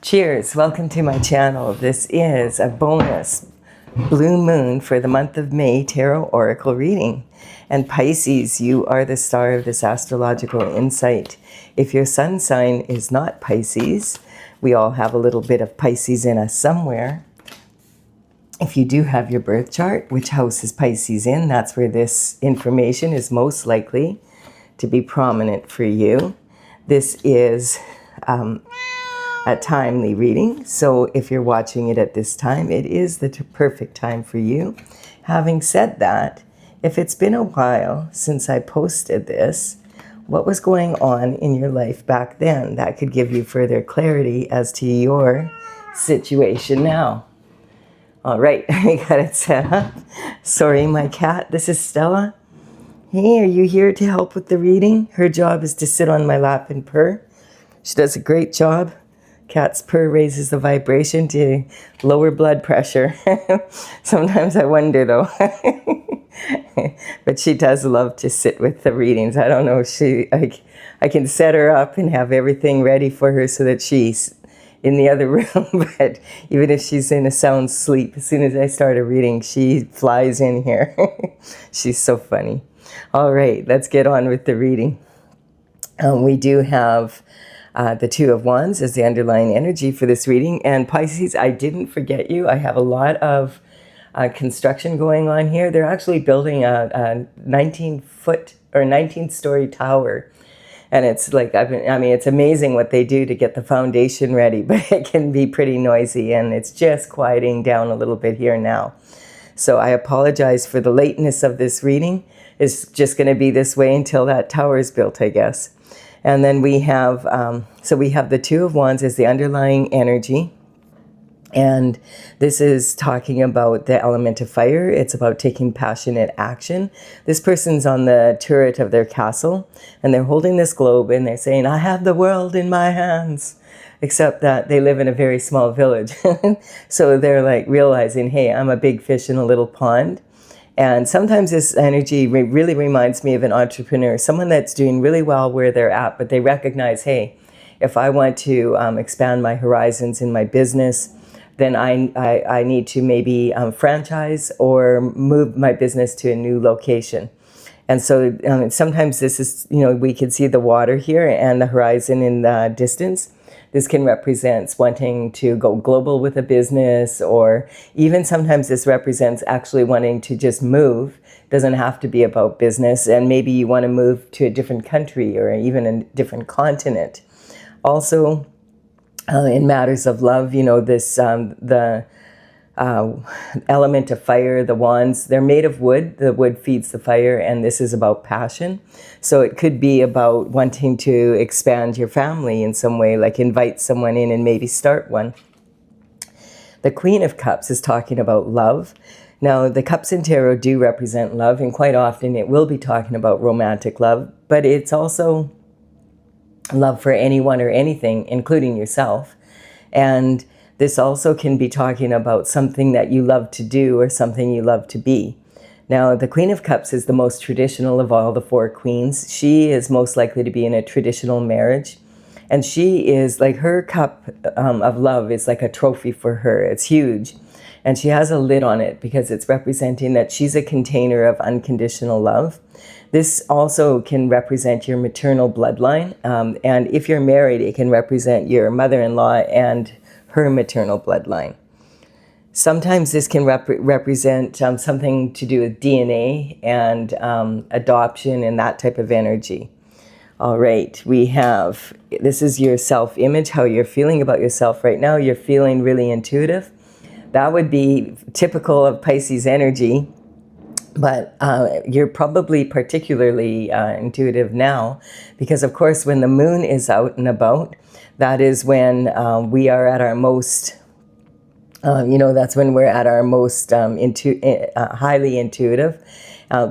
Cheers, welcome to my channel. This is a bonus blue moon for the month of May tarot oracle reading. And Pisces, you are the star of this astrological insight. If your sun sign is not Pisces, we all have a little bit of Pisces in us somewhere. If you do have your birth chart, which house is Pisces in, that's where this information is most likely to be prominent for you. This is a timely reading, so if you're watching it at this time, it is the perfect time for you. Having said that, if it's been a while since I posted this, what was going on in your life back then? That could give you further clarity as to your situation now. All right, I got it set up. Sorry, my cat. This is Stella. Hey, are you here to help with the reading? Her job is to sit on my lap and purr. She does a great job. Cat's purr raises the vibration to lower blood pressure. Sometimes I wonder though. But she does love to sit with the readings. I don't know if I can set her up and have everything ready for her so that she's in the other room. But even if she's in a sound sleep, as soon as I start a reading, she flies in here. She's so funny. All right, let's get on with the reading. We do have the Two of Wands as the underlying energy for this reading. And Pisces, I didn't forget you. I have a lot of construction going on here. They're actually building a 19-foot or 19-story tower. And it's like, it's amazing what they do to get the foundation ready, but it can be pretty noisy, and it's just quieting down a little bit here now. So I apologize for the lateness of this reading. It's just going to be this way until that tower is built, I guess. And then we have, we have the Two of Wands as the underlying energy. And this is talking about the element of fire. It's about taking passionate action. This person's on the turret of their castle, and they're holding this globe, and they're saying, I have the world in my hands. Except that they live in a very small village. So they're like realizing, hey, I'm a big fish in a little pond. And sometimes this energy really reminds me of an entrepreneur, someone that's doing really well where they're at, but they recognize, hey, if I want to expand my horizons in my business, then I need to maybe franchise or move my business to a new location. And so sometimes this is, we can see the water here and the horizon in the distance. This can represent wanting to go global with a business, or even sometimes this represents actually wanting to just move. It doesn't have to be about business, and maybe you want to move to a different country or even a different continent. Also, in matters of love, the element of fire, the wands, they're made of wood. The wood feeds the fire, and this is about passion. So it could be about wanting to expand your family in some way, like invite someone in and maybe start one. The Queen of Cups is talking about love. Now, the cups in tarot do represent love, and quite often it will be talking about romantic love, but it's also love for anyone or anything, including yourself. And this also can be talking about something that you love to do or something you love to be. Now, the Queen of Cups is the most traditional of all the four queens. She is most likely to be in a traditional marriage. And she is like, her cup of love is like a trophy for her. It's huge. And she has a lid on it because it's representing that she's a container of unconditional love. This also can represent your maternal bloodline. And if you're married, it can represent your mother-in-law and her maternal bloodline. Sometimes this can represent something to do with DNA and adoption and that type of energy. All right, this is your self-image, how you're feeling about yourself right now. You're feeling really intuitive. That would be typical of Pisces energy, but you're probably particularly intuitive now because, of course, when the moon is out and about, that is when we are at our most, that's when we're at our most highly intuitive,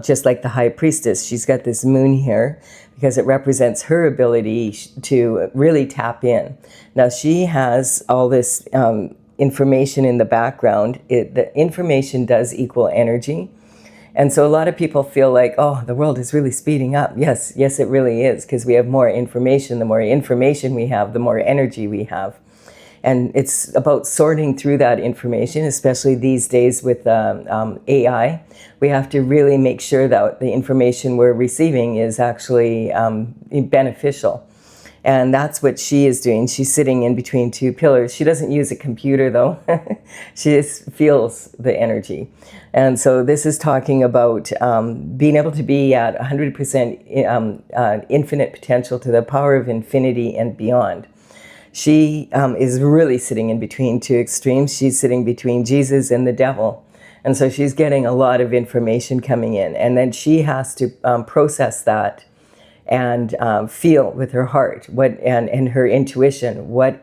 just like the High Priestess. She's got this moon here because it represents her ability to really tap in. Now, she has all this information in the background. The information does equal energy. And so a lot of people feel like, oh, the world is really speeding up. Yes, it really is, because we have more information. The more information we have, the more energy we have. And it's about sorting through that information, especially these days with AI. We have to really make sure that the information we're receiving is actually beneficial. And that's what she is doing. She's sitting in between two pillars. She doesn't use a computer, though. She just feels the energy. And so this is talking about being able to be at 100% infinite potential to the power of infinity and beyond. She is really sitting in between two extremes. She's sitting between Jesus and the devil. And so she's getting a lot of information coming in. And then she has to process that and feel with her heart and her intuition your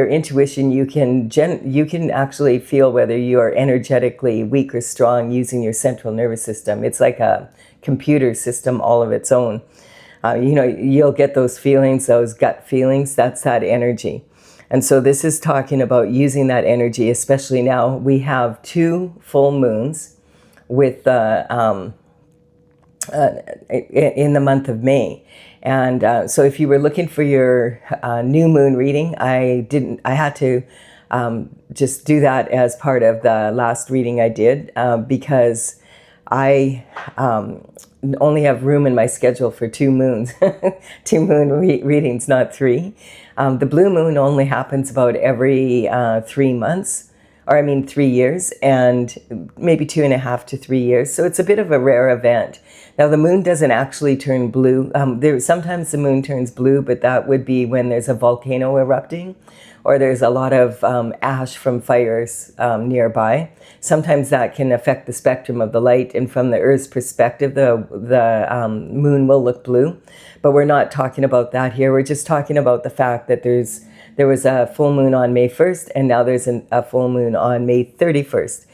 intuition, you can actually feel whether you are energetically weak or strong using your central nervous system. It's like a computer system all of its own. You'll get those feelings, those gut feelings. That's that energy. And so this is talking about using that energy, especially now. We have 2 full moons with in the month of May. And so if you were looking for your new moon reading, I had to just do that as part of the last reading I did because I only have room in my schedule for 2 moons, 2 moon readings, not 3. The blue moon only happens about every 3 months. 3 years, and maybe 2.5 to 3 years. So it's a bit of a rare event. Now the moon doesn't actually turn blue. Sometimes the moon turns blue, but that would be when there's a volcano erupting or there's a lot of ash from fires nearby. Sometimes that can affect the spectrum of the light, and from the Earth's perspective, the moon will look blue. But we're not talking about that here. We're just talking about the fact that there was a full moon on May 1st, and now there's a full moon on May 31st.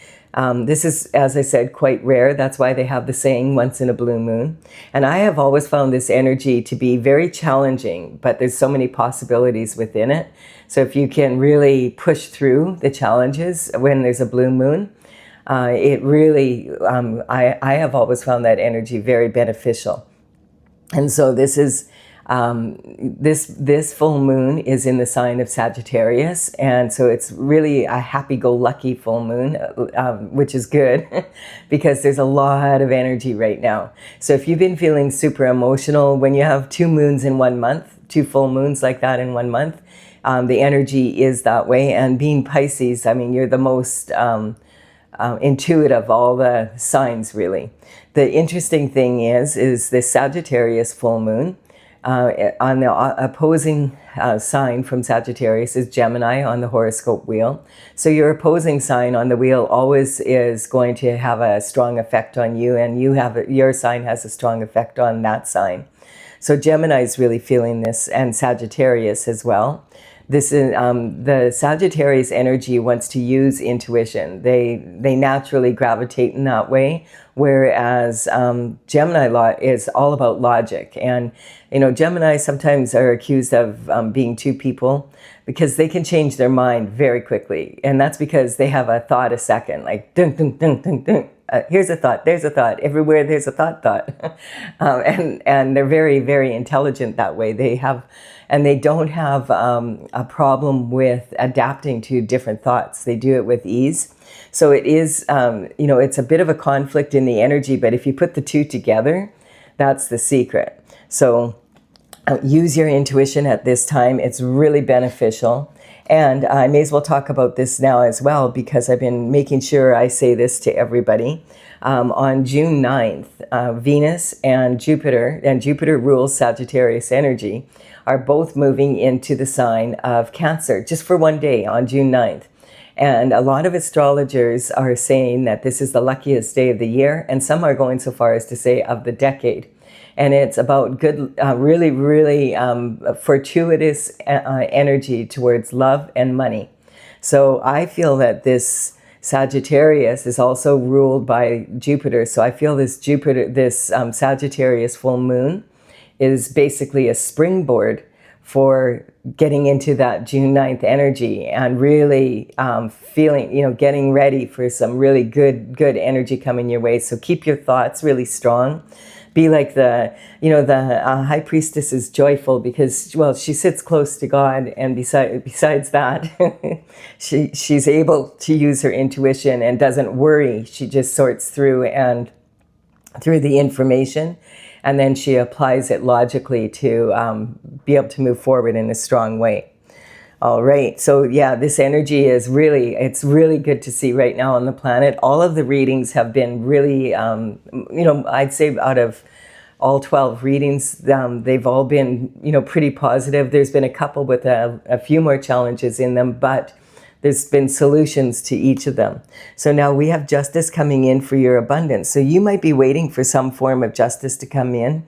This is, as I said, quite rare. That's why they have the saying, once in a blue moon. And I have always found this energy to be very challenging, but there's so many possibilities within it. So if you can really push through the challenges when there's a blue moon, it really, I have always found that energy very beneficial. And so this is, this full moon is in the sign of Sagittarius, and so it's really a happy-go-lucky full moon, which is good because there's a lot of energy right now. So if you've been feeling super emotional, when you have 2 moons in 1 month, 2 full moons like that in 1 month, the energy is that way. And being Pisces, you're the most intuitive of all the signs, really. The interesting thing is the Sagittarius full moon. On the opposing sign from Sagittarius is Gemini on the horoscope wheel. So your opposing sign on the wheel always is going to have a strong effect on you, and your sign has a strong effect on that sign. So Gemini is really feeling this, and Sagittarius as well. This is the Sagittarius energy wants to use intuition. They naturally gravitate in that way, whereas Gemini is all about logic. And Gemini sometimes are accused of being 2 people because they can change their mind very quickly, and that's because they have a thought a second, like dun dun dun dun dun. Here's a thought, there's a thought, everywhere there's a thought. And they're very, very intelligent that way. And they don't have a problem with adapting to different thoughts. They do it with ease. So it is, it's a bit of a conflict in the energy, but if you put the 2 together, that's the secret. So use your intuition at this time. It's really beneficial. And I may as well talk about this now as well, because I've been making sure I say this to everybody. On June 9th, Venus and Jupiter rules Sagittarius energy, are both moving into the sign of Cancer, just for 1 day on June 9th. And a lot of astrologers are saying that this is the luckiest day of the year, and some are going so far as to say of the decade. And it's about good, really, really fortuitous energy towards love and money. So I feel that this Sagittarius is also ruled by Jupiter. So I feel this Sagittarius full moon is basically a springboard for getting into that June 9th energy and really feeling, getting ready for some really good energy coming your way. So keep your thoughts really strong. be like the, the high priestess is joyful because, well, she sits close to God, and besides that, she's able to use her intuition and doesn't worry. She just sorts through the information, and then she applies it logically to be able to move forward in a strong way. All right. So yeah, this energy is it's really good to see right now on the planet. All of the readings have been really, I'd say out of all 12 readings, they've all been, pretty positive. There's been a couple with a few more challenges in them, but there's been solutions to each of them. So now we have justice coming in for your abundance. So you might be waiting for some form of justice to come in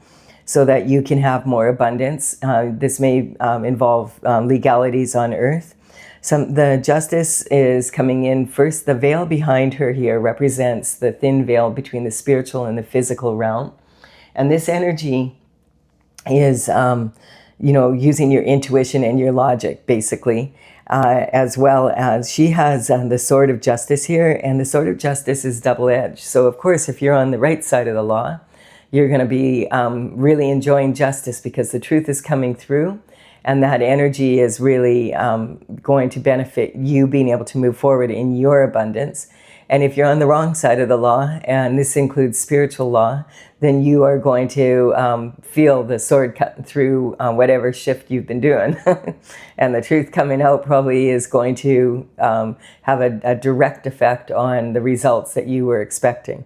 so that you can have more abundance. This may involve legalities on earth. The justice is coming in first. The veil behind her here represents the thin veil between the spiritual and the physical realm. And this energy is, using your intuition and your logic, basically, as well as she has the sword of justice here. And the sword of justice is double-edged. So, of course, if you're on the right side of the law, you're going to be really enjoying justice because the truth is coming through, and that energy is really going to benefit you being able to move forward in your abundance. And if you're on the wrong side of the law, and this includes spiritual law, then you are going to feel the sword cutting through whatever shift you've been doing. And the truth coming out probably is going to have a direct effect on the results that you were expecting.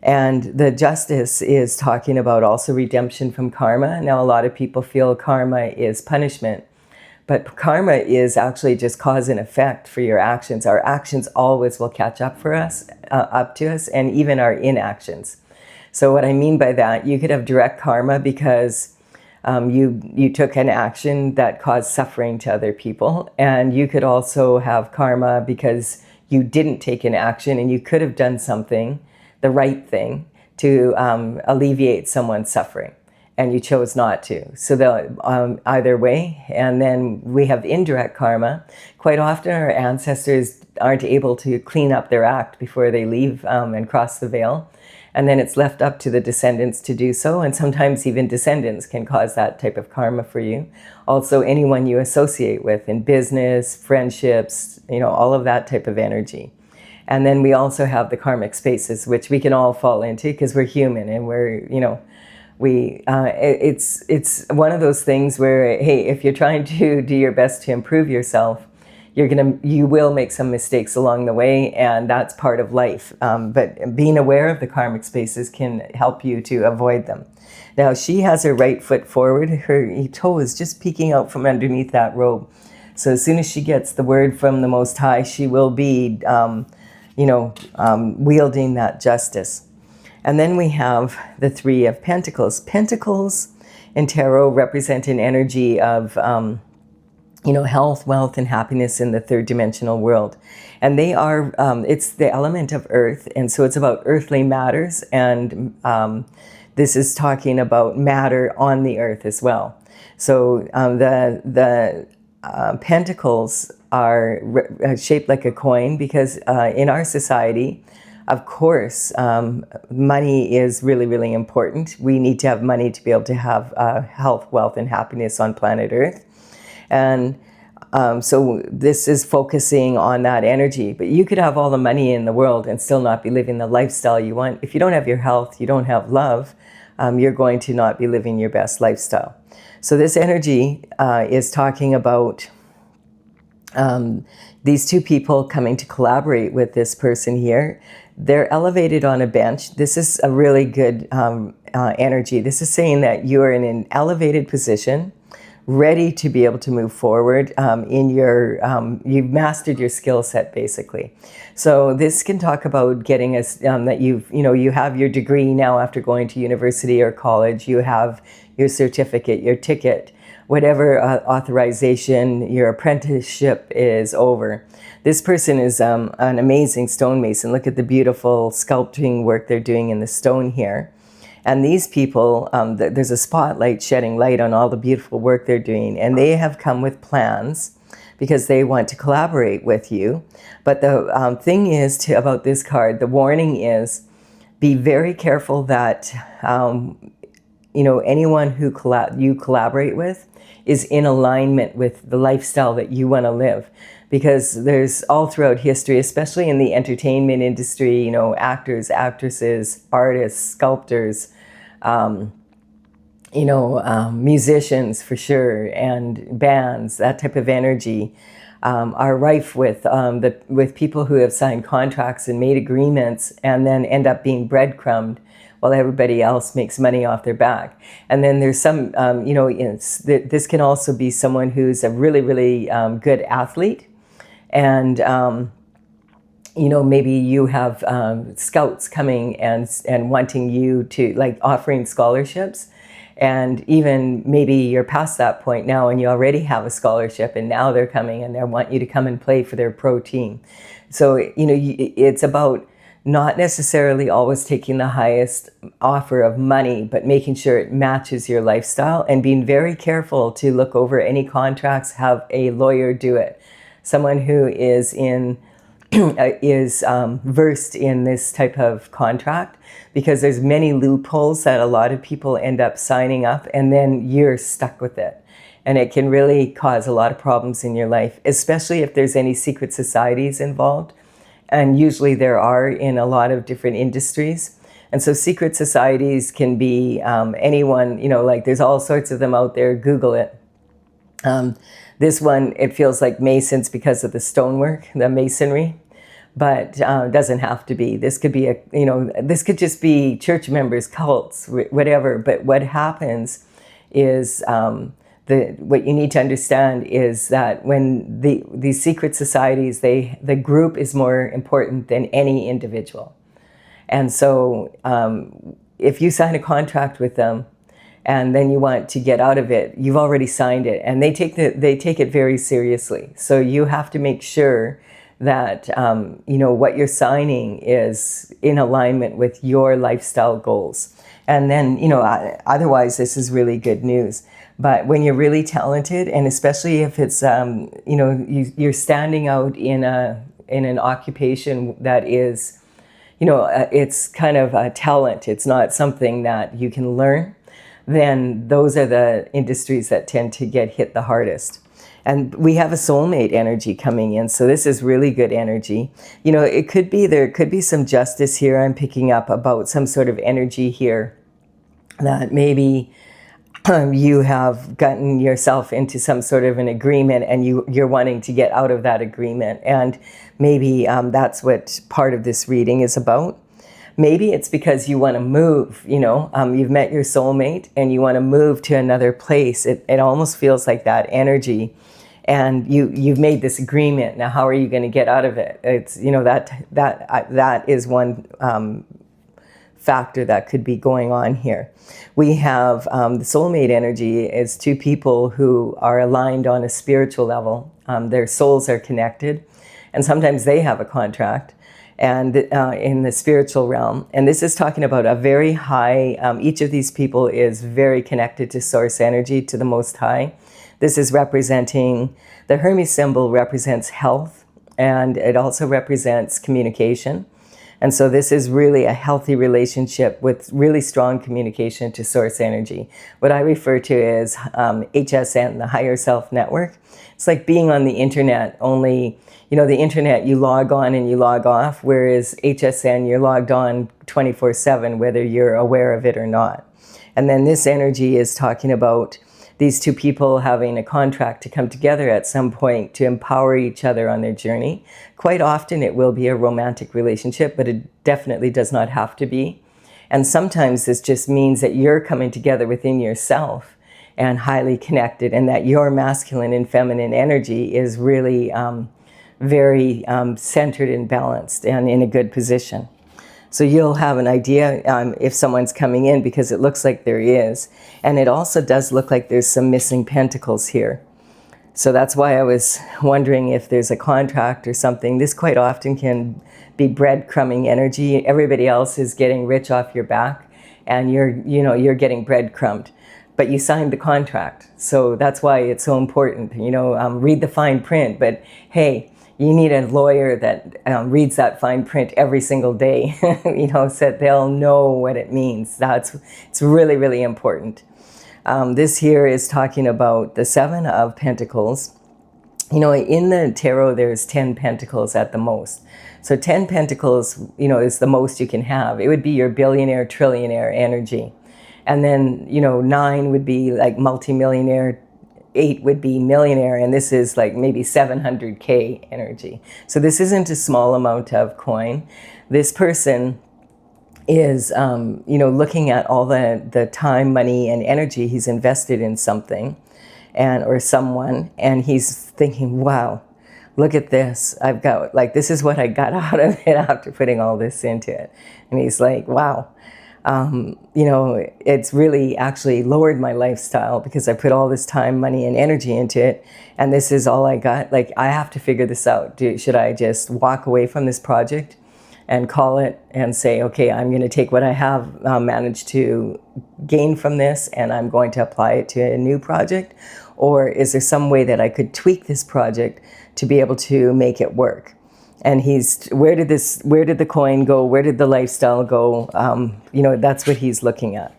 And the justice is talking about also redemption from karma. Now, a lot of people feel karma is punishment, but karma is actually just cause and effect for your actions. Our actions always will catch up to us, and even our inactions. So what I mean by that, you could have direct karma because you took an action that caused suffering to other people. And you could also have karma because you didn't take an action and you could have done something, the right thing, to alleviate someone's suffering, and you chose not to. So either way. And then we have indirect karma. Quite often our ancestors aren't able to clean up their act before they leave and cross the veil. And then it's left up to the descendants to do so. And sometimes even descendants can cause that type of karma for you. Also, anyone you associate with in business, friendships, all of that type of energy. And then we also have the karmic spaces, which we can all fall into because we're human, and we're, it's one of those things where, hey, if you're trying to do your best to improve yourself, you will make some mistakes along the way, and that's part of life. But being aware of the karmic spaces can help you to avoid them. Now, she has her right foot forward. Her toe is just peeking out from underneath that robe. So as soon as she gets the word from the Most High, she will be wielding that justice. And then we have the Three of Pentacles. Pentacles in tarot represent an energy of, health, wealth, and happiness in the third dimensional world. And they are, it's the element of earth. And so it's about earthly matters. And this is talking about matter on the earth as well. So the pentacles are shaped like a coin because in our society, of course, money is really, really important. We need to have money to be able to have health, wealth, and happiness on planet Earth. And so this is focusing on that energy. But you could have all the money in the world and still not be living the lifestyle you want. If you don't have your health, you don't have love, you're going to not be living your best lifestyle. So this energy is talking about these two people coming to collaborate with this person here. They're elevated on a bench. This is a really good energy. This is saying that you are in an elevated position, ready to be able to move forward in your, you've mastered your skill set, basically. So this can talk about getting that you have your degree now after going to university or college. You have your certificate, your ticket, whatever authorization, your apprenticeship is over. This person is an amazing stonemason. Look at the beautiful sculpting work they're doing in the stone here. And these people, there's a spotlight shedding light on all the beautiful work they're doing. And they have come with plans because they want to collaborate with you. But the thing is about this card, the warning is, be very careful that anyone who you collaborate with is in alignment with the lifestyle that you want to live. Because there's all throughout history, especially in the entertainment industry, actors, actresses, artists, sculptors, musicians for sure, and bands, that type of energy are rife with with people who have signed contracts and made agreements and then end up being breadcrumbed while everybody else makes money off their back. And then there's some, this can also be someone who's a really, really good athlete. And, maybe you have scouts coming and wanting you to, like, offering scholarships. And even maybe you're past that point now and you already have a scholarship, and now they're coming and they want you to come and play for their pro team. So, it's about not necessarily always taking the highest offer of money, but making sure it matches your lifestyle, and being very careful to look over any contracts, have a lawyer do it. Someone who is versed in this type of contract, because there's many loopholes that a lot of people end up signing up, and then you're stuck with it. And it can really cause a lot of problems in your life, especially if there's any secret societies involved. And usually there are in a lot of different industries. And so secret societies can be anyone, like there's all sorts of them out there. Google it. This one, it feels like Masons because of the stonework, the masonry, but it doesn't have to be. This could be this could just be church members, cults, whatever. But what happens is what you need to understand is that when these secret societies, the group is more important than any individual. And so if you sign a contract with them and then you want to get out of it, you've already signed it, and they take it very seriously. So you have to make sure that what you're signing is in alignment with your lifestyle goals. And then otherwise this is really good news. But when you're really talented, and especially if it's you're standing out in an occupation that is it's kind of a talent, it's not something that you can learn, then those are the industries that tend to get hit the hardest. And we have a soulmate energy coming in, so this is really good energy. There could be some justice here. I'm picking up about some sort of energy here that maybe you have gotten yourself into some sort of an agreement, and you're wanting to get out of that agreement. And maybe that's what part of this reading is about. Maybe it's because you want to move, you've met your soulmate and you want to move to another place. It almost feels like that energy. And you've made this agreement. Now, how are you going to get out of it? It's, that is one factor that could be going on here. We have the soulmate energy is two people who are aligned on a spiritual level. Their souls are connected, and sometimes they have a contract. And in the spiritual realm. And this is talking about a very high, each of these people is very connected to source energy, to the Most High. This is representing, the Hermes symbol represents health, and it also represents communication. And so this is really a healthy relationship with really strong communication to source energy. What I refer to as HSN, the Higher Self Network. It's like being on the internet, only the internet, you log on and you log off, whereas HSN, you're logged on 24/7, whether you're aware of it or not. And then this energy is talking about these two people having a contract to come together at some point to empower each other on their journey. Quite often it will be a romantic relationship, but it definitely does not have to be. And sometimes this just means that you're coming together within yourself and highly connected, and that your masculine and feminine energy is really very centered and balanced and in a good position. So you'll have an idea if someone's coming in, because it looks like there is. And it also does look like there's some missing pentacles here. So that's why I was wondering if there's a contract or something. This quite often can be breadcrumbing energy. Everybody else is getting rich off your back, and you're getting breadcrumbed. But you signed the contract. So that's why it's so important. Read the fine print. But hey, You need a lawyer that reads that fine print every single day, so that they'll know what it means. It's really, really important. This here is talking about the Seven of Pentacles. In the tarot, there's 10 pentacles at the most. So 10 pentacles, is the most you can have. It would be your billionaire, trillionaire energy. And then, 9 would be like multimillionaire, 8 would be millionaire, and this is like maybe 700K energy. So this isn't a small amount of coin. This person is, looking at all the time, money, and energy he's invested in something or someone, and he's thinking, wow, look at this. I've got, this is what I got out of it after putting all this into it. And he's like, wow. It's really actually lowered my lifestyle because I put all this time, money, and energy into it, and this is all I got. I have to figure this out. Should I just walk away from this project and call it and say, okay, I'm going to take what I have managed to gain from this and I'm going to apply it to a new project? Or is there some way that I could tweak this project to be able to make it work? And where did the coin go? Where did the lifestyle go? That's what he's looking at.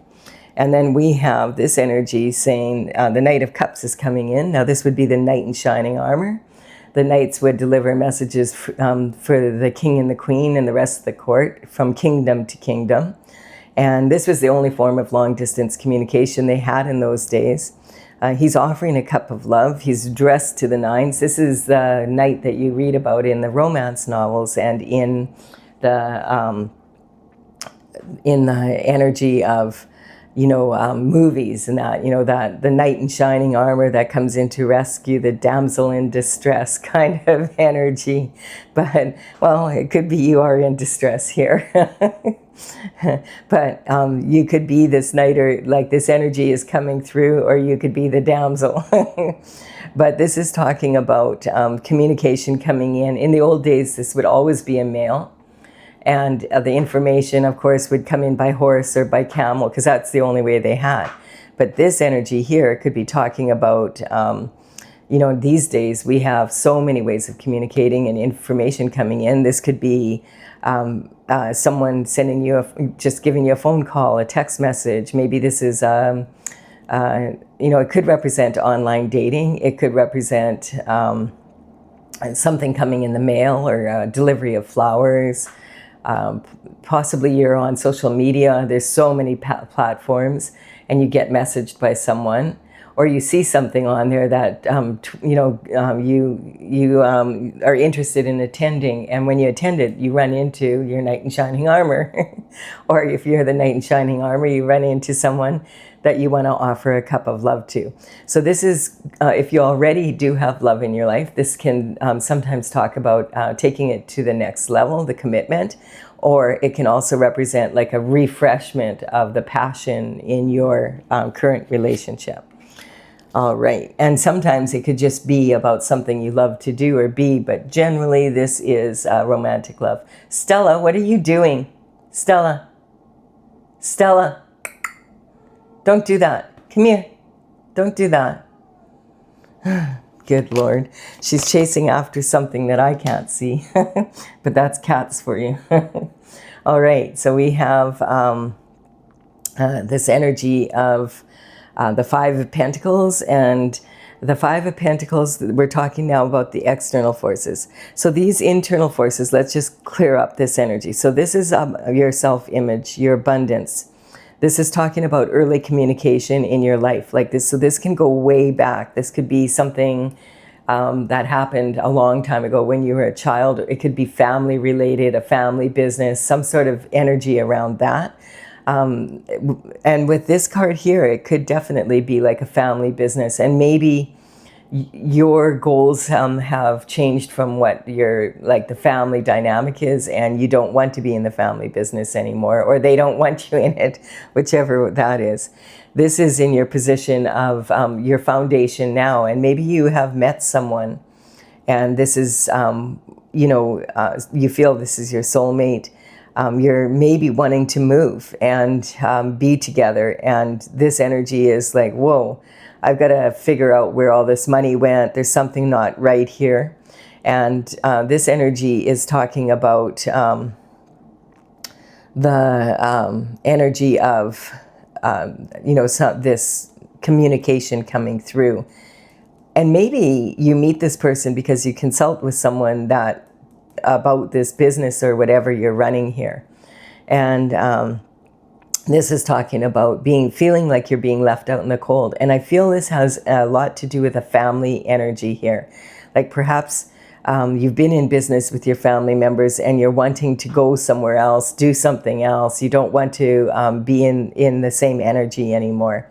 And then we have this energy saying the Knight of Cups is coming in. Now this would be the knight in shining armor. The knights would deliver messages for the king and the queen and the rest of the court from kingdom to kingdom. And this was the only form of long distance communication they had in those days. He's offering a cup of love. He's dressed to the nines. This is the knight that you read about in the romance novels and in the energy of, movies and that the knight in shining armor that comes in to rescue the damsel in distress kind of energy. But, well, it could be you are in distress here. But you could be this knight, or this energy is coming through, or you could be the damsel. But this is talking about communication coming in. In the old days, this would always be a male. And the information, of course, would come in by horse or by camel, because that's the only way they had. But this energy here could be talking about, these days we have so many ways of communicating and information coming in. This could be someone sending you, just giving you a phone call, a text message. Maybe this is, it could represent online dating. It could represent something coming in the mail, or delivery of flowers. Possibly you're on social media. There's so many platforms, and you get messaged by someone, or you see something on there that you are interested in attending, and when you attend it, you run into your knight in shining armor. Or if you're the knight in shining armor, you run into someone that you want to offer a cup of love to. So this is, if you already do have love in your life, this can sometimes talk about taking it to the next level, the commitment, or it can also represent like a refreshment of the passion in your current relationship. All right, and sometimes it could just be about something you love to do or be, but generally this is romantic love. Stella, what are you doing? Stella. Stella. Don't do that. Come here. Don't do that. Good Lord. She's chasing after something that I can't see. But that's cats for you. All right. So we have this energy of the Five of Pentacles. And the Five of Pentacles, we're talking now about the external forces. So these internal forces, let's just clear up this energy. So this is your self-image, your abundance. This is talking about early communication in your life, like this. So this can go way back. This could be something that happened a long time ago when you were a child. It could be family related, a family business, some sort of energy around that. And with this card here, it could definitely be like a family business. And maybe your goals have changed from what the family dynamic is, and you don't want to be in the family business anymore, or they don't want you in it, whichever that is. This is in your position of your foundation now, and maybe you have met someone, and this is, you feel this is your soulmate. You're maybe wanting to move and be together, and this energy is like, whoa, I've got to figure out where all this money went. There's something not right here. And this energy is talking about the energy of, this communication coming through. And maybe you meet this person because you consult with someone that about this business or whatever you're running here. And this is talking about feeling like you're being left out in the cold. And I feel this has a lot to do with a family energy here. Like perhaps you've been in business with your family members and you're wanting to go somewhere else, do something else. You don't want to be in the same energy anymore.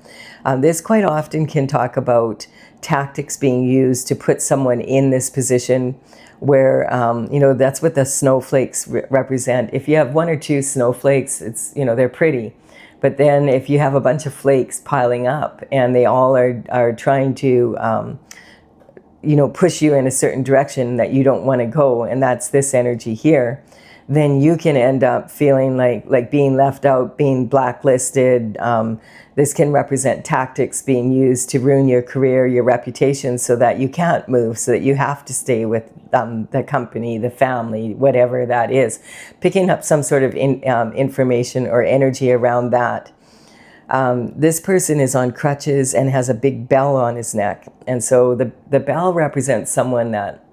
This quite often can talk about tactics being used to put someone in this position where, that's what the snowflakes represent. If you have one or two snowflakes, they're pretty. But then if you have a bunch of flakes piling up and they all are trying to, push you in a certain direction that you don't want to go, and that's this energy here, then you can end up feeling like being left out, being blacklisted. This can represent tactics being used to ruin your career, your reputation, so that you can't move, so that you have to stay with the company, the family, whatever that is. Picking up some sort of information or energy around that. This person is on crutches and has a big bell on his neck. And so the bell represents someone that,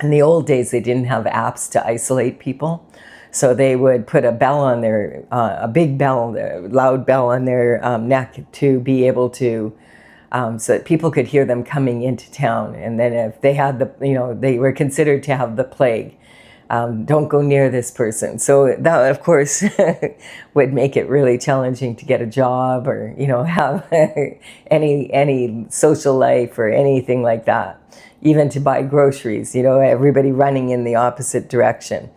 in the old days, they didn't have apps to isolate people. So they would put a bell on a big bell, a loud bell on their neck to be able to, so that people could hear them coming into town. And then if they had they were considered to have the plague. Don't go near this person. So that, of course, would make it really challenging to get a job or, have any social life or anything like that. Even to buy groceries, everybody running in the opposite direction.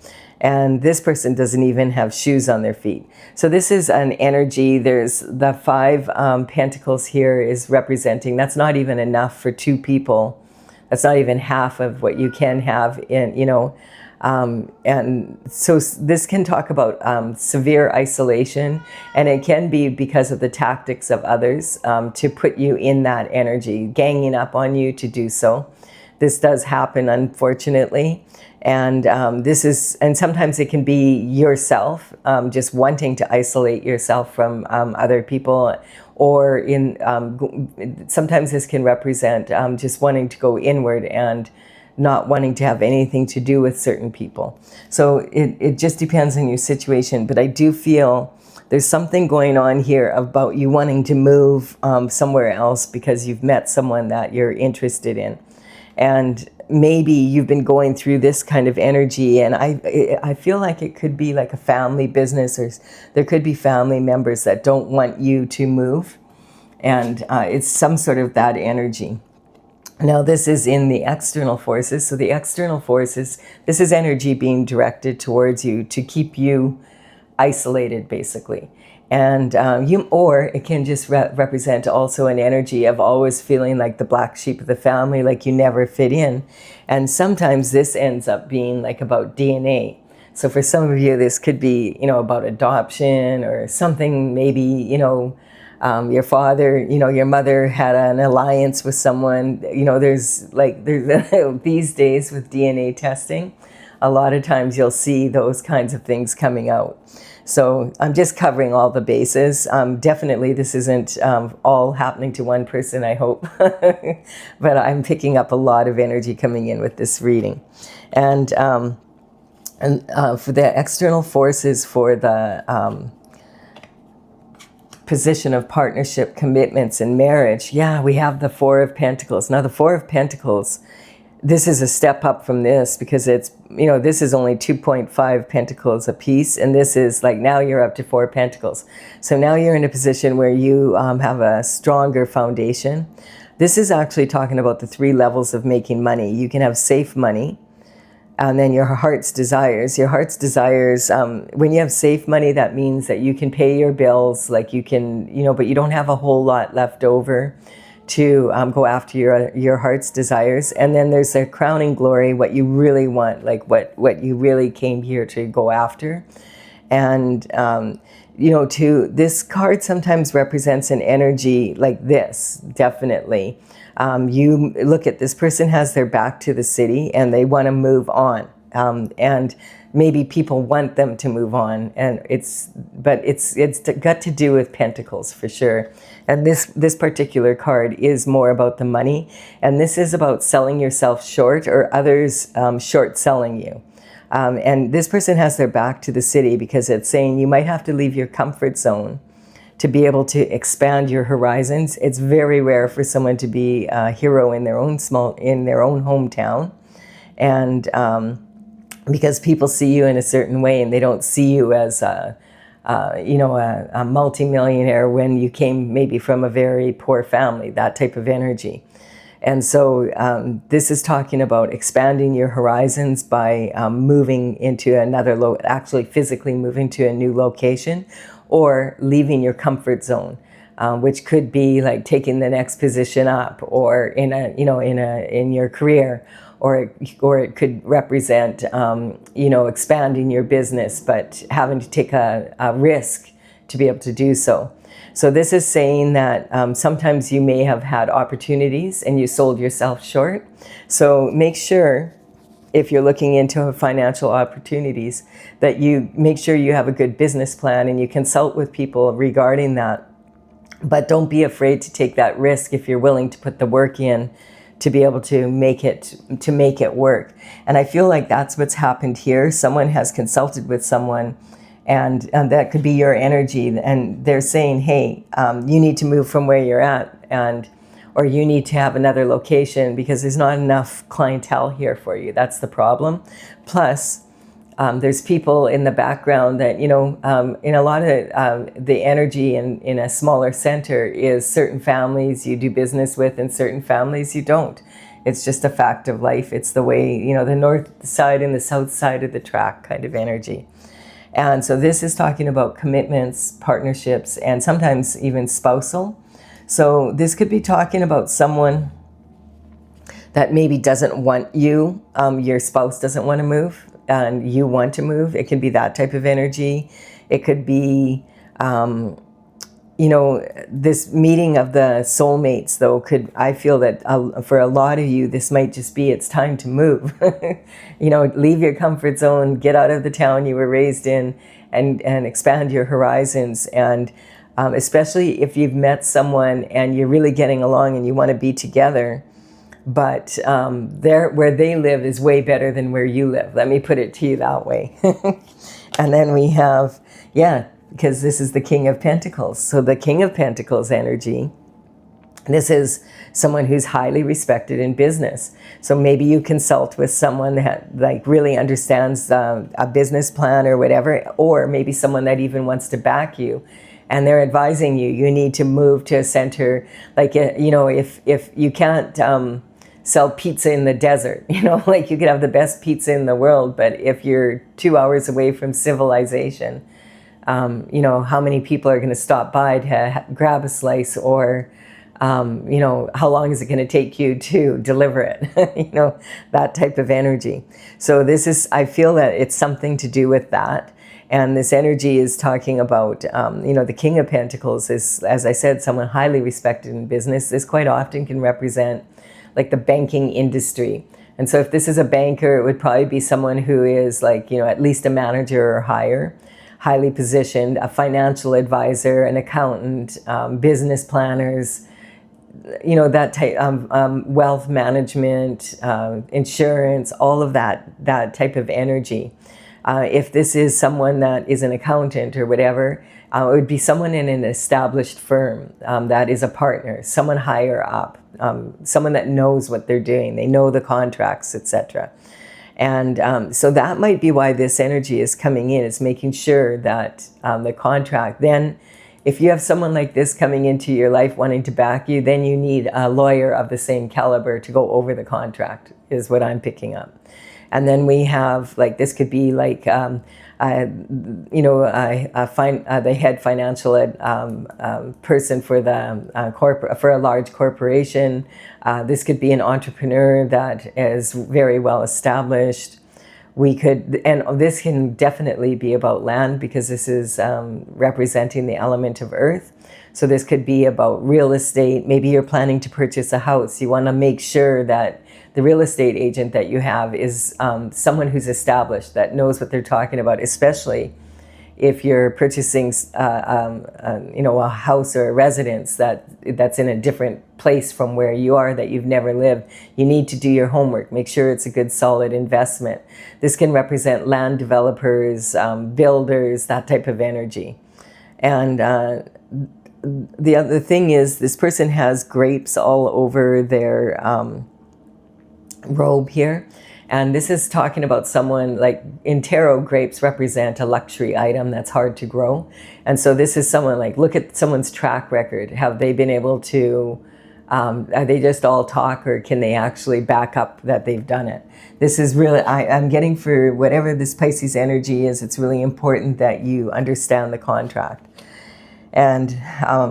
And this person doesn't even have shoes on their feet. So this is an energy. There's the 5 pentacles here is representing, that's not even enough for 2 people. That's not even half of what you can have in, and so this can talk about severe isolation, and it can be because of the tactics of others to put you in that energy, ganging up on you to do so. This does happen, unfortunately, and and sometimes it can be yourself just wanting to isolate yourself from other people, or sometimes this can represent just wanting to go inward and not wanting to have anything to do with certain people. So it just depends on your situation, but I do feel there's something going on here about you wanting to move somewhere else because you've met someone that you're interested in. And maybe you've been going through this kind of energy, and I feel like it could be like a family business, or there could be family members that don't want you to move, and it's some sort of that energy. Now this is in the external forces. So the external forces, this is energy being directed towards you to keep you isolated, basically. And or it can just represent also an energy of always feeling like the black sheep of the family, like you never fit in. And sometimes this ends up being like about DNA. So for some of you, this could be, about adoption or something, maybe, your father, your mother had an alliance with someone. There's these days with DNA testing, a lot of times you'll see those kinds of things coming out. So I'm just covering all the bases. Definitely this isn't all happening to one person, I hope. But I'm picking up a lot of energy coming in with this reading. And for the external forces, for the position of partnership, commitments, and marriage, we have the 4 of Pentacles. Now the 4 of Pentacles, this is a step up from this, because it's, this is only 2.5 pentacles a piece, and this is like, now you're up to 4 pentacles. So now you're in a position where you have a stronger foundation. This is actually talking about the 3 levels of making money. You can have safe money, and then your heart's desires. Your heart's desires, when you have safe money, that means that you can pay your bills, like you can, but you don't have a whole lot left over to go after your heart's desires. And then there's a crowning glory, what you really want, like what you really came here to go after. And, this card sometimes represents an energy like this, definitely, You look at this person has their back to the city and they want to move on. And maybe people want them to move on, and it's got to do with Pentacles for sure. And this particular card is more about the money, and this is about selling yourself short or others short selling you. And this person has their back to the city because it's saying you might have to leave your comfort zone to be able to expand your horizons. It's very rare for someone to be a hero in their own hometown, and because people see you in a certain way and they don't see you as a multimillionaire when you came maybe from a very poor family, that type of energy. And so this is talking about expanding your horizons by moving into another, actually physically moving to a new location, or leaving your comfort zone, which could be like taking the next position up, or in your career, or it could represent expanding your business, but having to take a risk to be able to do so. So this is saying that sometimes you may have had opportunities and you sold yourself short. So make sure, if you're looking into financial opportunities, that you make sure you have a good business plan and you consult with people regarding that. But don't be afraid to take that risk if you're willing to put the work in to be able to make it work. And I feel like that's what's happened here. Someone has consulted with someone, and that could be your energy, and they're saying, hey, you need to move from where you're at, or you need to have another location because there's not enough clientele here for you. That's the problem. Plus, there's people in the background that, in a lot of the energy in a smaller center is certain families you do business with and certain families you don't. It's just a fact of life. It's the way, the north side and the south side of the track kind of energy. And so this is talking about commitments, partnerships, and sometimes even spousal. So this could be talking about someone that maybe doesn't want you, your spouse doesn't want to move, and you want to move. It can be that type of energy. It could be, this meeting of the soulmates, though, I feel that for a lot of you, this might just be, it's time to move. Leave your comfort zone, get out of the town you were raised in, and expand your horizons. And especially if you've met someone and you're really getting along and you want to be together, but where they live is way better than where you live. Let me put it to you that way. And then we have, because this is the King of Pentacles. So the King of Pentacles energy, this is someone who's highly respected in business. So maybe you consult with someone that really understands a business plan or whatever, or maybe someone that even wants to back you. And they're advising you need to move to a center, if you can't sell pizza in the desert, you could have the best pizza in the world, but if you're 2 hours away from civilization, how many people are going to stop by to grab a slice, or, how long is it going to take you to deliver it? That type of energy. So I feel that it's something to do with that. And this energy is talking about, the King of Pentacles is, as I said, someone highly respected in business. This quite often can represent the banking industry. And so if this is a banker, it would probably be someone who is at least a manager or higher, highly positioned, a financial advisor, an accountant, business planners, that type, wealth management, insurance, all of that type of energy. If this is someone that is an accountant or whatever, it would be someone in an established firm that is a partner, someone higher up, someone that knows what they're doing. They know the contracts, etc. And so that might be why this energy is coming in. It's making sure that the contract, then if you have someone like this coming into your life wanting to back you, then you need a lawyer of the same caliber to go over the contract, is what I'm picking up. And then we have, this could be the head financial person for for a large corporation. This could be an entrepreneur that is very well established, We could, and this can definitely be about land because this is representing the element of earth. So this could be about real estate. Maybe you're planning to purchase a house. You want to make sure that the real estate agent that you have is someone who's established, that knows what they're talking about, especially if you're purchasing a house or a residence that's in a different place from where you are, that you've never lived. You need to do your homework. Make sure it's a good, solid investment. This can represent land developers, builders, that type of energy. And the other thing is, this person has grapes all over their robe here. And this is talking about someone, like in tarot, grapes represent a luxury item that's hard to grow. And so this is someone, like, look at someone's track record. Have they been able to, are they just all talk, or can they actually back up that they've done it? This is really, I'm getting, for whatever this Pisces energy is, it's really important that you understand the contract and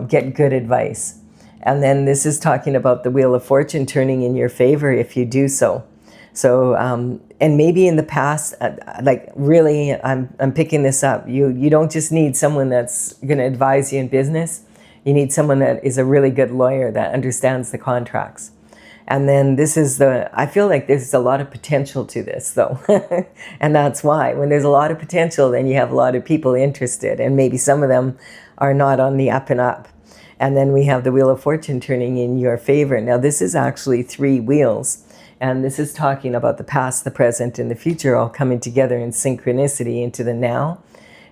get good advice. And then this is talking about the Wheel of Fortune turning in your favor if you do so. So, and maybe in the past, like really, I'm picking this up. You don't just need someone that's going to advise you in business. You need someone that is a really good lawyer that understands the contracts. And then this is I feel like there's a lot of potential to this though. And that's why when there's a lot of potential, then you have a lot of people interested, and maybe some of them are not on the up and up. And then we have the Wheel of Fortune turning in your favor. Now this is actually 3 wheels. And this is talking about the past, the present, and the future all coming together in synchronicity into the now.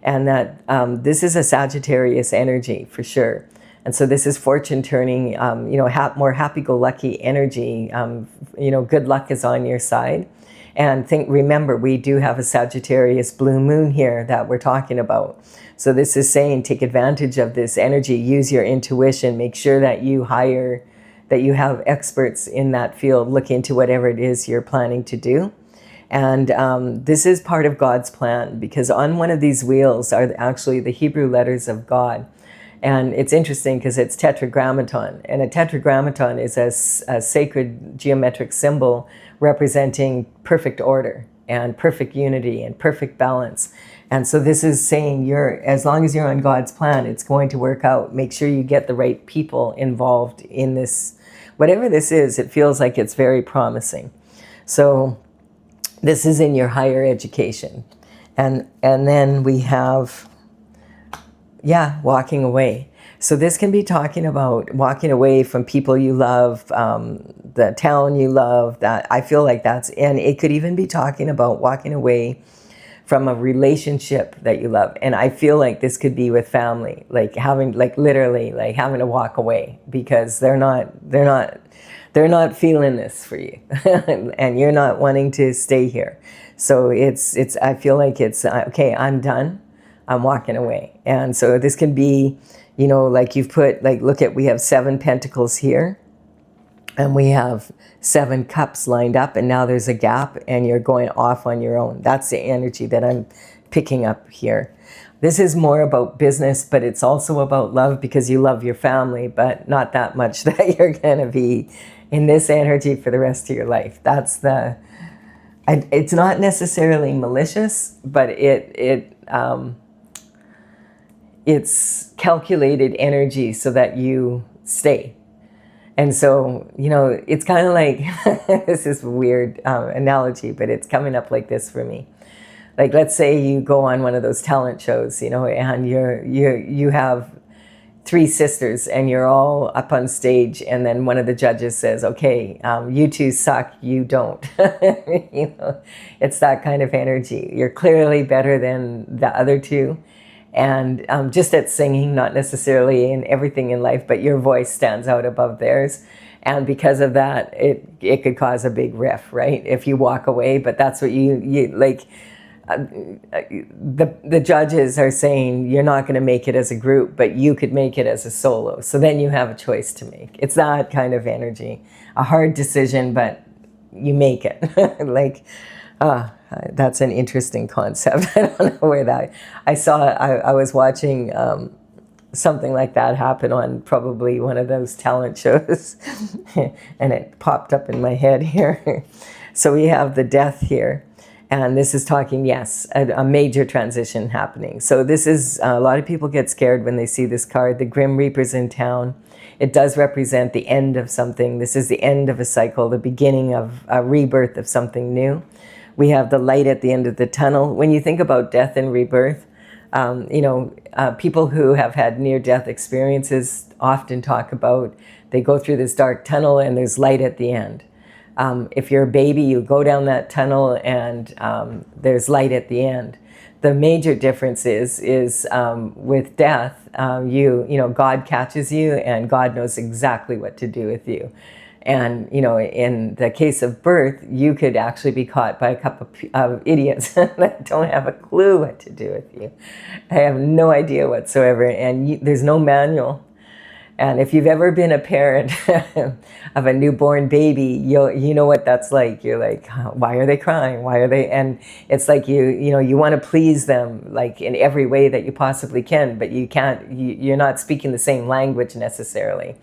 And that this is a Sagittarius energy for sure. And so this is fortune turning, more happy-go-lucky energy. Good luck is on your side. And remember, we do have a Sagittarius blue moon here that we're talking about. So this is saying, take advantage of this energy, use your intuition, make sure that you have experts in that field, look into whatever it is you're planning to do. And this is part of God's plan, because on one of these wheels are actually the Hebrew letters of God. And it's interesting because it's tetragrammaton. And a tetragrammaton is a sacred geometric symbol representing perfect order and perfect unity and perfect balance. And so this is saying, as long as you're on God's plan, it's going to work out. Make sure you get the right people involved in this. Whatever this is, it feels like it's very promising. So this is in your higher education. And then we have, walking away. So this can be talking about walking away from people you love, the town you love. That I feel like and it could even be talking about walking away from a relationship that you love. And I feel like this could be with family, literally having to walk away because they're not feeling this for you and you're not wanting to stay here. So I feel like it's, okay, I'm done. I'm walking away. And so this can be, you've put, we have 7 pentacles here. And we have 7 cups lined up, and now there's a gap and you're going off on your own. That's the energy that I'm picking up here. This is more about business, but it's also about love, because you love your family, but not that much that you're going to be in this energy for the rest of your life. That's it's not necessarily malicious, but it's calculated energy so that you stay. And so, it's kind of like, this is a weird analogy, but it's coming up like this for me. Like, let's say you go on one of those talent shows, and you have 3 sisters and you're all up on stage, and then one of the judges says, okay, you 2 suck, you don't. It's that kind of energy. You're clearly better than the other 2. And just at singing, not necessarily in everything in life, but your voice stands out above theirs. And because of that, it could cause a big riff, right? If you walk away, but that's what you like. The judges are saying you're not going to make it as a group, but you could make it as a solo. So then you have a choice to make. It's that kind of energy. A hard decision, but you make it. That's an interesting concept. I don't know where I was watching something like that happen on probably one of those talent shows and it popped up in my head here. So we have the death here. And this is talking, yes, a major transition happening. So this is, a lot of people get scared when they see this card. The Grim Reaper's in town. It does represent the end of something. This is the end of a cycle, the beginning of a rebirth of something new. We have the light at the end of the tunnel. When you think about death and rebirth, people who have had near-death experiences often talk about they go through this dark tunnel and there's light at the end. If you're a baby, you go down that tunnel and there's light at the end. The major difference is with death, God catches you and God knows exactly what to do with you. And, in the case of birth, you could actually be caught by a couple of idiots that don't have a clue what to do with you. I have no idea whatsoever. And there's no manual. And if you've ever been a parent of a newborn baby, you know what that's like. You're like, why are they crying? Why are they? And it's like you want to please them like in every way that you possibly can, but you can't. You're not speaking the same language necessarily.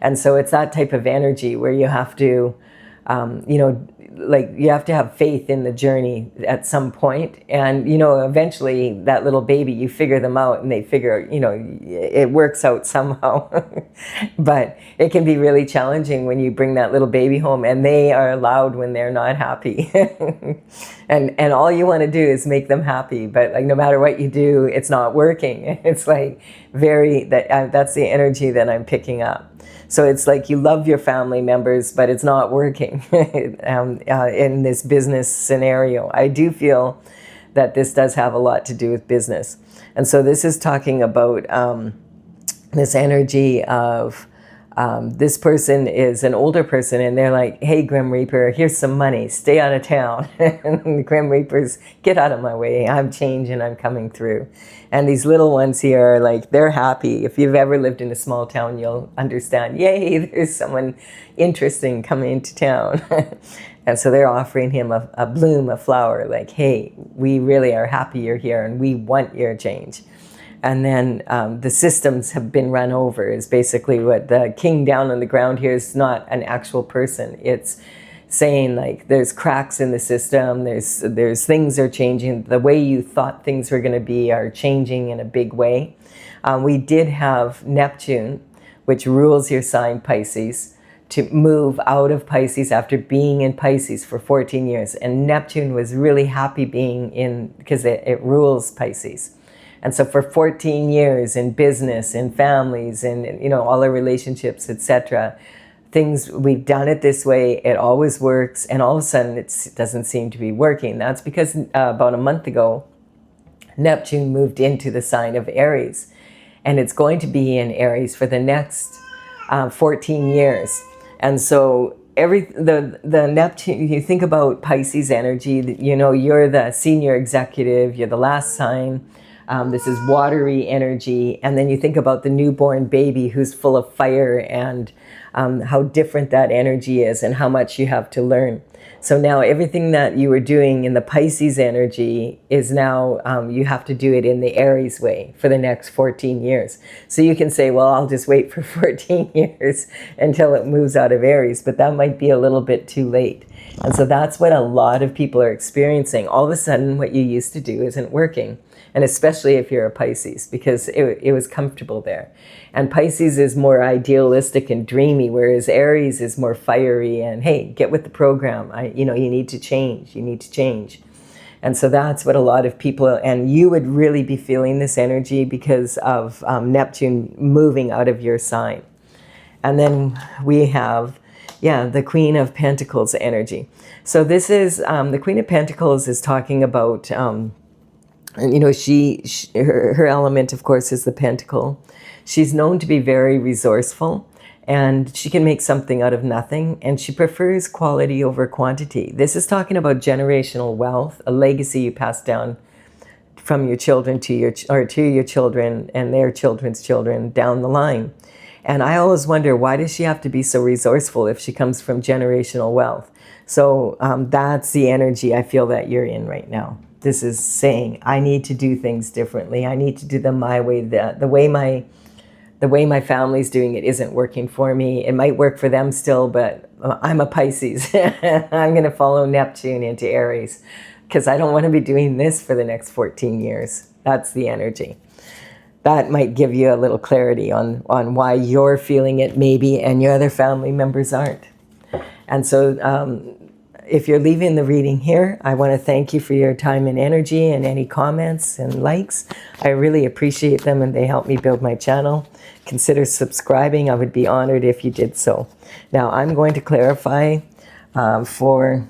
And so it's that type of energy where you have to, you have to have faith in the journey at some point. And, eventually that little baby, you figure them out and they figure, it works out somehow. But it can be really challenging when you bring that little baby home and they are loud when they're not happy. and all you want to do is make them happy. But like, no matter what you do, it's not working. It's like that's the energy that I'm picking up. So it's like you love your family members, but it's not working in this business scenario. I do feel that this does have a lot to do with business. And so this is talking about this energy of this person is an older person and they're like, hey, Grim Reaper, here's some money, stay out of town. And the Grim Reapers, get out of my way, I'm changing, I'm coming through. And these little ones here are like, they're happy. If you've ever lived in a small town, you'll understand, yay, there's someone interesting coming into town. And so they're offering him a bloom, a flower, like, hey, we really are happy you're here and we want your change. And then the systems have been run over is basically what the king down on the ground here is. Not an actual person. It's saying like there's cracks in the system, there's things are changing. The way you thought things were going to be are changing in a big way. We did have Neptune, which rules your sign Pisces, to move out of Pisces after being in Pisces for 14 years. And Neptune was really happy being in, because it rules Pisces. And so for 14 years in business, in families, in all our relationships, etc., things, we've done it this way, it always works, and all of a sudden it doesn't seem to be working. That's because about a month ago, Neptune moved into the sign of Aries, and it's going to be in Aries for the next 14 years. And so the Neptune, you think about Pisces energy, you're the senior executive, you're the last sign. This is watery energy. And then you think about the newborn baby who's full of fire and how different that energy is and how much you have to learn. So now everything that you were doing in the Pisces energy is now, you have to do it in the Aries way for the next 14 years. So you can say, well, I'll just wait for 14 years until it moves out of Aries, but that might be a little bit too late. And so that's what a lot of people are experiencing. All of a sudden, what you used to do isn't working. And especially if you're a Pisces, because it was comfortable there. And Pisces is more idealistic and dreamy, whereas Aries is more fiery and, hey, get with the program. You need to change. You need to change. And so that's what a lot of people, and you would really be feeling this energy because of Neptune moving out of your sign. And then we have, the Queen of Pentacles energy. So this is, the Queen of Pentacles is talking about, her element, of course, is the pentacle. She's known to be very resourceful, and she can make something out of nothing, and she prefers quality over quantity. This is talking about generational wealth, a legacy you pass down from your children to your children and their children's children down the line. And I always wonder, why does she have to be so resourceful if she comes from generational wealth? So that's the energy I feel that you're in right now. This is saying, I need to do things differently. I need to do them my way. The way my family's doing it isn't working for me. It might work for them still, but I'm a Pisces. I'm going to follow Neptune into Aries. because I don't want to be doing this for the next 14 years. That's the energy. That might give you a little clarity on why you're feeling it maybe and your other family members aren't. And so if you're leaving the reading here, I want to thank you for your time and energy and any comments and likes. I really appreciate them, and they help me build my channel. Consider subscribing. I would be honored if you did so. Now, I'm going to clarify for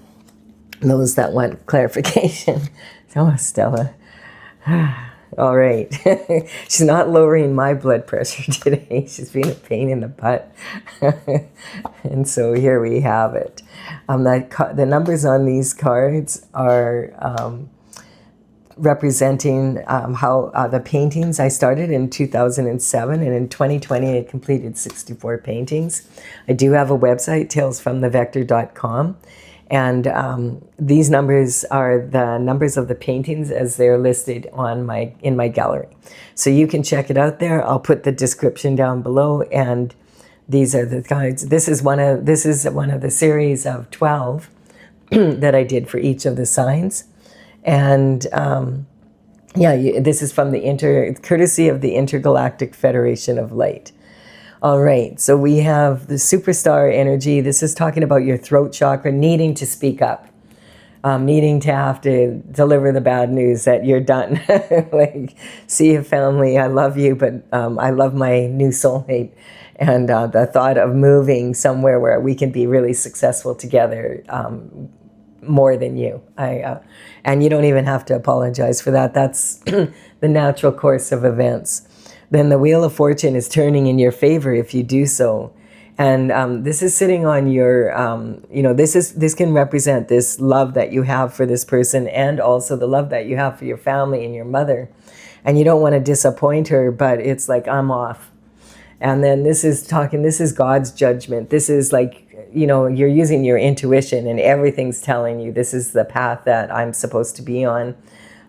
those that want clarification. Oh, Stella. All right. She's not lowering my blood pressure today. She's being a pain in the butt. And so here we have it. The numbers on these cards are representing how the paintings. I started in 2007, and in 2020 I completed 64 paintings. I do have a website, talesfromthevector.com. And these numbers are the numbers of the paintings as they're listed in my gallery. So you can check it out there. I'll put the description down below, and these are the cards. This is one of the series of 12 that I did for each of the signs. And this is from courtesy of the Intergalactic Federation of Light. All right, so we have the superstar energy. This is talking about your throat chakra, needing to speak up, needing to have to deliver the bad news that you're done. Like, see you, family, I love you, but I love my new soulmate. And the thought of moving somewhere where we can be really successful together more than you. And you don't even have to apologize for that. That's the natural course of events. Then the Wheel of Fortune is turning in your favor if you do so. And this is sitting on your, this can represent this love that you have for this person, and also the love that you have for your family and your mother. And you don't want to disappoint her, but it's like, I'm off. And then this is God's judgment. This is like, you're using your intuition, and everything's telling you this is the path that I'm supposed to be on.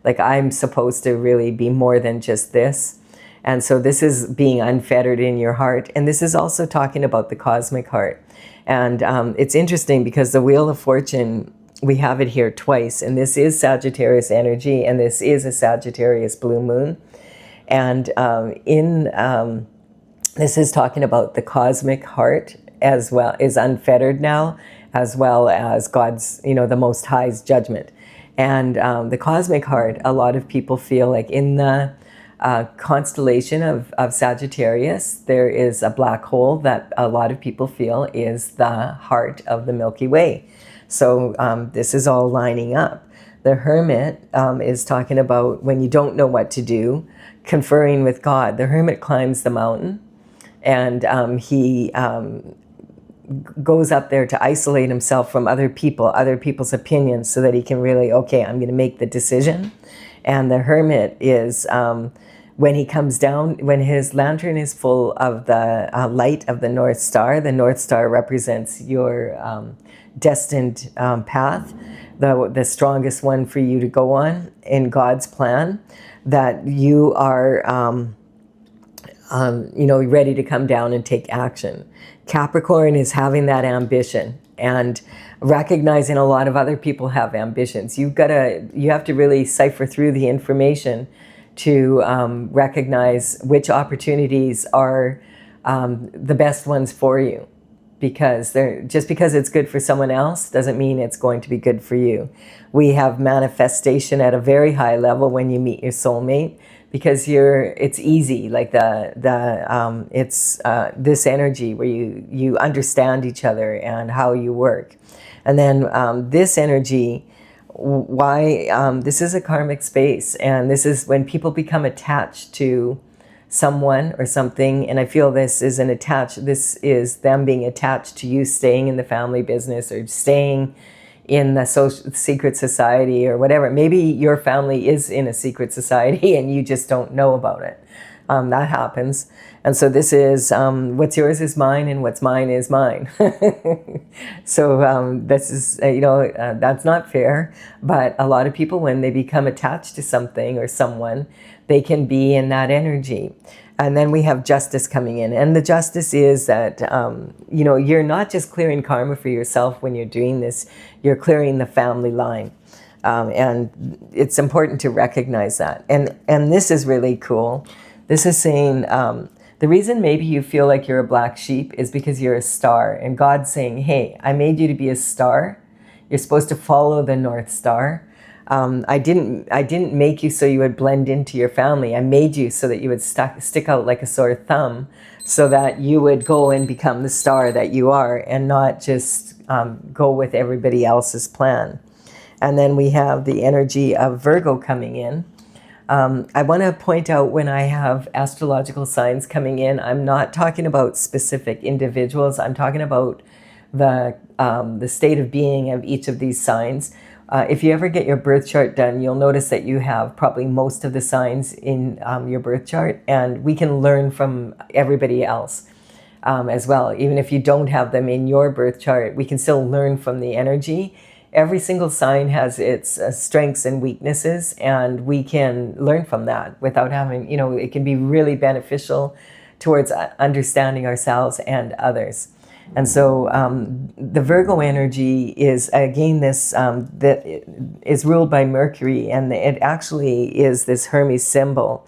Like, I'm supposed to really be more than just this. And so this is being unfettered in your heart. And this is also talking about the cosmic heart. And it's interesting because the Wheel of Fortune, we have it here twice. And this is Sagittarius energy, and this is a Sagittarius blue moon. And this is talking about the cosmic heart as well, is unfettered now, as well as God's, the Most High's judgment. And the cosmic heart, a lot of people feel like in the constellation of Sagittarius, there is a black hole that a lot of people feel is the heart of the Milky Way. So this is all lining up. The Hermit is talking about when you don't know what to do, conferring with God. The Hermit climbs the mountain, and he goes up there to isolate himself from other people's opinions, so that he can really, I'm going to make the decision. And the Hermit is, when he comes down, when his lantern is full of the light of the North Star represents your destined path, the strongest one for you to go on in God's plan, that you are, ready to come down and take action. Capricorn is having that ambition and recognizing a lot of other people have ambitions. You have to really cipher through the information to recognize which opportunities are the best ones for you. Because just because it's good for someone else doesn't mean it's going to be good for you. We have manifestation at a very high level when you meet your soulmate, because it's easy, like it's this energy where you understand each other and how you work. And then this energy, this is a karmic space, and this is when people become attached to someone or something, and I feel this is them being attached to you staying in the family business or staying in the secret society or whatever. Maybe your family is in a secret society and you just don't know about it. That happens. And so this is, what's yours is mine, and what's mine is mine. So this is, that's not fair. But a lot of people, when they become attached to something or someone, they can be in that energy. And then we have justice coming in. And the justice is that, you're not just clearing karma for yourself when you're doing this, you're clearing the family line. And it's important to recognize that. And this is really cool. This is saying the reason maybe you feel like you're a black sheep is because you're a star. And God's saying, hey, I made you to be a star. You're supposed to follow the North Star. I didn't make you so you would blend into your family. I made you so that you would stick out like a sore thumb, so that you would go and become the star that you are, and not just go with everybody else's plan. And then we have the energy of Virgo coming in. I want to point out, when I have astrological signs coming in, I'm not talking about specific individuals. I'm talking about the state of being of each of these signs. If you ever get your birth chart done, you'll notice that you have probably most of the signs in your birth chart, and we can learn from everybody else as well. Even if you don't have them in your birth chart, we can still learn from the energy. Every single sign has its strengths and weaknesses, and we can learn from that without having, it can be really beneficial towards understanding ourselves and others. And so the Virgo energy is, again, this that is ruled by Mercury, and it actually is this Hermes symbol.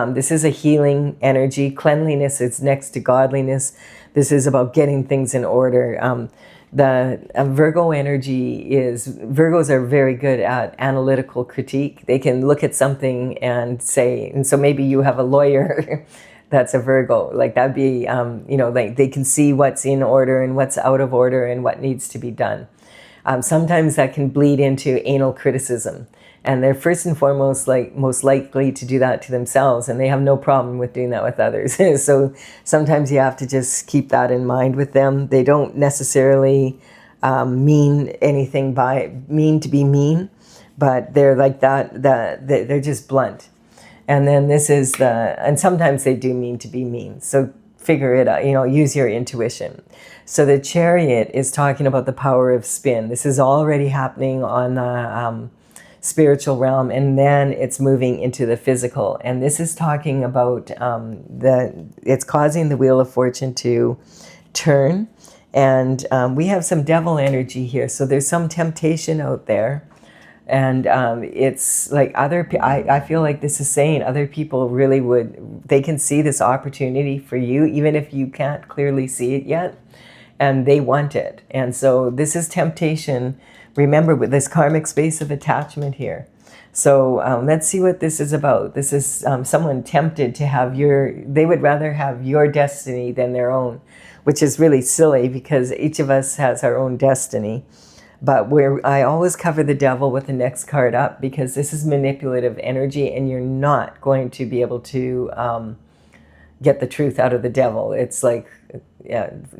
This is a healing energy. Cleanliness is next to godliness. This is about getting things in order. The Virgo energy is, Virgos are very good at analytical critique. They can look at something and say, and so maybe you have a lawyer that's a Virgo, like that'd be, like they can see what's in order and what's out of order and what needs to be done. Sometimes that can bleed into anal criticism, and they're first and foremost most likely to do that to themselves, and they have no problem with doing that with others. So sometimes you have to just keep that in mind with them. They don't necessarily mean anything mean to be mean, but they're like that. They're just blunt. And then this is and sometimes they do mean to be mean. So figure it out, use your intuition. So the Chariot is talking about the power of spin. This is already happening on the spiritual realm, and then it's moving into the physical. And this is talking about it's causing the Wheel of Fortune to turn. And we have some devil energy here. So there's some temptation out there. And it's like I feel like this is saying other people really they can see this opportunity for you, even if you can't clearly see it yet, and they want it. And so this is temptation. Remember, with this karmic space of attachment here. So let's see what this is about. This is someone tempted to have they would rather have your destiny than their own, which is really silly because each of us has our own destiny. But I always cover the devil with the next card up, because this is manipulative energy, and you're not going to be able to get the truth out of the devil. It's like,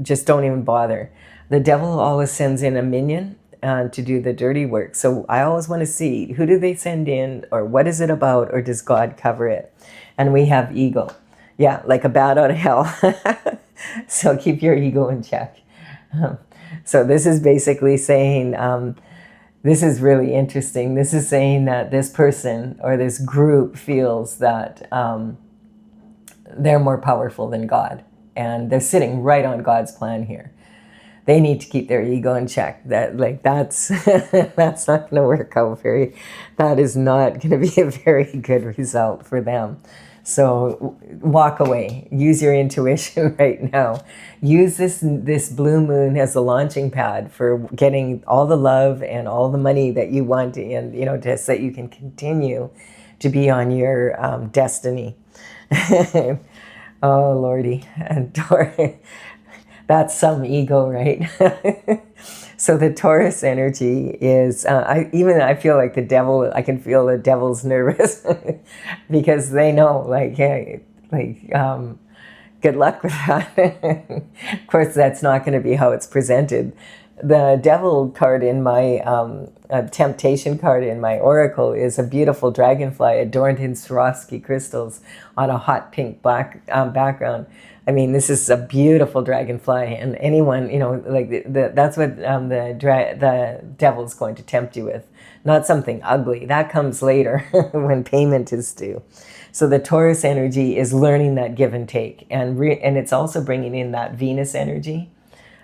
just don't even bother. The devil always sends in a minion to do the dirty work. So I always want to see, who do they send in, or what is it about, or does God cover it? And we have ego. Yeah, like a bat out of hell. So keep your ego in check. So this is basically saying, this is really interesting. This is saying that this person or this group feels that they're more powerful than God. And they're sitting right on God's plan here. They need to keep their ego in check. That's that's not going to work out that is not going to be a very good result for them. So walk away. Use your intuition right now. Use this blue moon as a launching pad for getting all the love and all the money that you want, and so that you can continue to be on your destiny. Oh Lordy, that's some ego, right? So the Taurus energy is, I feel like the devil, I can feel the devil's nervous because they know, hey, good luck with that. Of course, that's not going to be how it's presented. The devil card in my, temptation card in my oracle is a beautiful dragonfly adorned in Swarovski crystals on a hot pink black background. I mean, this is a beautiful dragonfly, and anyone, that's what the devil's going to tempt you with. Not something ugly. That comes later when payment is due. So the Taurus energy is learning that give and take, and it's also bringing in that Venus energy.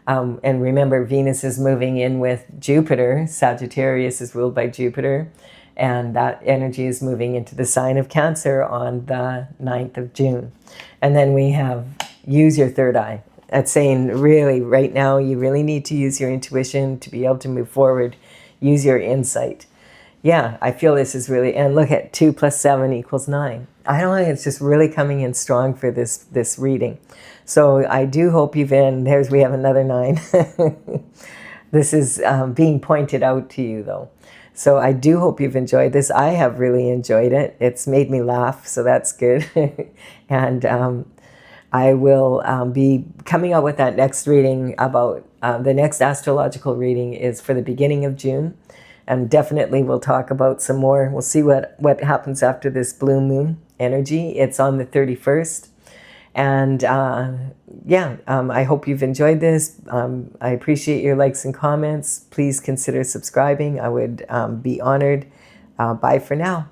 And remember, Venus is moving in with Jupiter. Sagittarius is ruled by Jupiter. And that energy is moving into the sign of Cancer on the 9th of June. And then we have use your third eye. That's saying really right now you really need to use your intuition to be able to move forward. Use your insight. Yeah, I feel this is really, and look at 2 + 7 = 9. I don't know, it's just really coming in strong for this reading. So I do hope you've we have another 9. This is being pointed out to you though. So I do hope you've enjoyed this. I have really enjoyed it. It's made me laugh, so that's good. And I will be coming out with that next reading about, the next astrological reading is for the beginning of June. And definitely we'll talk about some more. We'll see what happens after this blue moon energy. It's on the 31st. And I hope you've enjoyed this. I appreciate your likes and comments. Please consider subscribing. I would be honored. Bye for now.